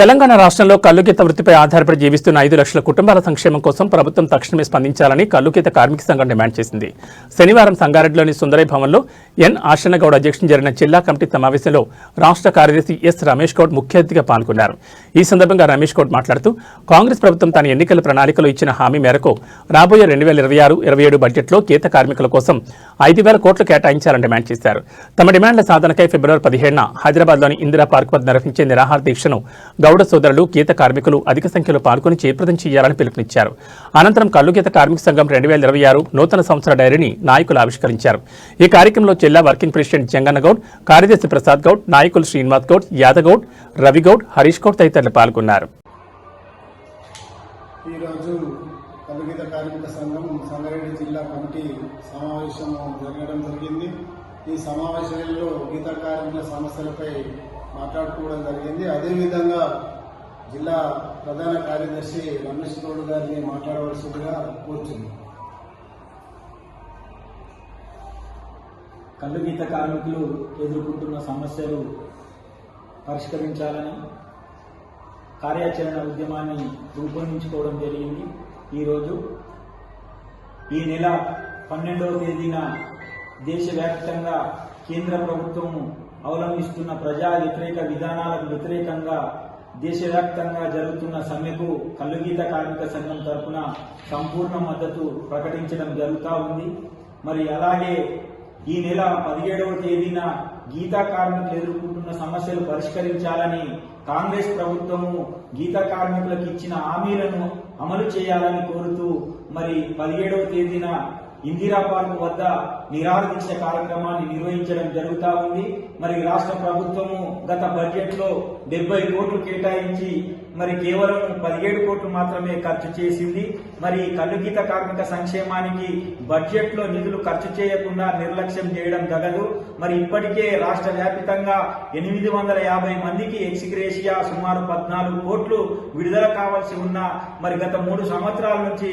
తెలంగాణ రాష్ట్రంలో కల్లుగీత వృత్తిపై ఆధారపడి జీవిస్తున్న 5 లక్షల కుటుంబాల సంక్షేమం కోసం ప్రభుత్వం తక్షణమే స్పందించాలని కల్లుగీత కార్మిక సంఘం డిమాండ్ చేసింది. శనివారం సంగారెడ్డిలోని సుందరై భవన్లో ఎన్ ఆశన్నగౌడ్ అధ్యక్షతన జరిగిన జిల్లా కమిటీ సమావేశంలో రాష్ట్ర కార్యదర్శి ఎస్ రమేష్ గౌడ్ ముఖ్య అతిథిగా పాల్గొన్నారు. ఈ సందర్భంగా రమేష్ గౌడ్ మాట్లాడుతూ కాంగ్రెస్ ప్రభుత్వం తన ఎన్నికల ప్రణాళికలో ఇచ్చిన హామీ మేరకు రాబోయే 2026-27 బడ్జెట్లో గీత కార్మికుల కోసం 5,000 కోట్లు కేటాయించాలని డిమాండ్ చేశారు. తమ డిమాండ్ల సాధనకై ఫిబ్రవరి 17న హైదరాబాద్లోని ఇందిరా పార్క్ వద్ద నిర్వహించే నిరాహార దీక్షను గౌడ సోదరులు గీత కార్మికులు అధిక సంఖ్యలో పాల్గొని జయప్రదం చేయాలని పిలుపునిచ్చారు. అనంతరం కల్లుగీత కార్మిక సంఘం 2026 నూతన సంవత్సర డైరీని నాయకులు ఆవిష్కరించారు. ఈ కార్యక్రమంలో జిల్లా వర్కింగ్ ప్రెసిడెంట్ జంగన్నగౌడ్, కార్యదర్శి ప్రసాద్ గౌడ్, నాయకులు శ్రీనివాస్ గౌడ్, యాదగౌడ్, రవిగౌడ్, హరీష్ గౌడ్ తదితరులు పాల్గొన్నారు. ఈరోజు కల్లుగీత కార్మిక సంఘం సంగారెడ్డి జిల్లా కమిటీ సమావేశం జరగడం జరిగింది. ఈ సమావేశంలో గీత కార్మికుల సమస్యలపై మాట్లాడుకోవడం జరిగింది. అదేవిధంగా జిల్లా ప్రధాన కార్యదర్శి రమేష్ గౌడ్ గారిని మాట్లాడవలసిందిగా కోరుతుంది. కల్లుగీత కార్మికులు ఎదుర్కొంటున్న సమస్యలు పరిష్కరించాలని కార్యాచరణ ఉద్యమాన్ని రూపొందించుకోవడం జరిగింది. ఈరోజు ఈ నెల 12వ తేదీన దేశవ్యాప్తంగా కేంద్ర ప్రభుత్వం అవలంబిస్తున్న ప్రజా వ్యతిరేక విధానాలకు వ్యతిరేకంగా దేశవ్యాప్తంగా జరుగుతున్న సమ్మెకు కల్లుగీత కార్మిక సంఘం తరఫున సంపూర్ణ మద్దతు ప్రకటించడం జరుగుతూ ఉంది. మరి అలాగే ఈ నెల 17వ తేదీన గీతా కార్మికులు ఎదుర్కొంటున్న సమస్యలు పరిష్కరించాలని కాంగ్రెస్ ప్రభుత్వము గీతా కార్మికులకు ఇచ్చిన హామీలను అమలు చేయాలని కోరుతూ మరి 17వ తేదీన ఇందిరా పార్క్ వద్ద నిరాహార దీక్ష కార్యక్రమాన్ని నిర్వహించడం జరుగుతూ ఉంది. మరి రాష్ట్ర ప్రభుత్వము గత బడ్జెట్ లో 70 కోట్లు కేటాయించి మరి కేవలం 17 కోట్లు మాత్రమే ఖర్చు చేసింది. మరి కల్లుగీత కార్మిక సంక్షేమానికి బడ్జెట్ లో నిధులు ఖర్చు చేయకుండా నిర్లక్ష్యం చేయడం జరగదు. మరి ఇప్పటికే రాష్ట్ర వ్యాప్తంగా 850 మందికి ఎక్స్గ్రేషియా సుమారు 14 కోట్లు విడుదల కావాల్సి ఉన్న మరి గత 3 సంవత్సరాల నుంచి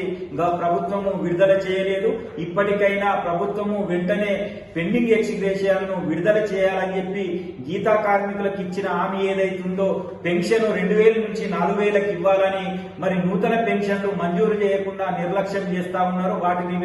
ప్రభుత్వము విడుదల చేయలేదు. ఇప్పటికైనా ప్రభుత్వము వెంటనే పెండింగ్ ఎక్స్గ్రేషియాలను విడుదల చేయాలని చెప్పి గీతా కార్మికులకు ఇచ్చిన హామీ ఏదైతుందో పెన్షన్ 2,000 నుంచి 4,000కి ఇవ్వాలని మరి నూతన పెన్షన్లు మంజూరు చేయకుండా నిర్లక్ష్యం చేస్తా ఉన్నారు. వాటిని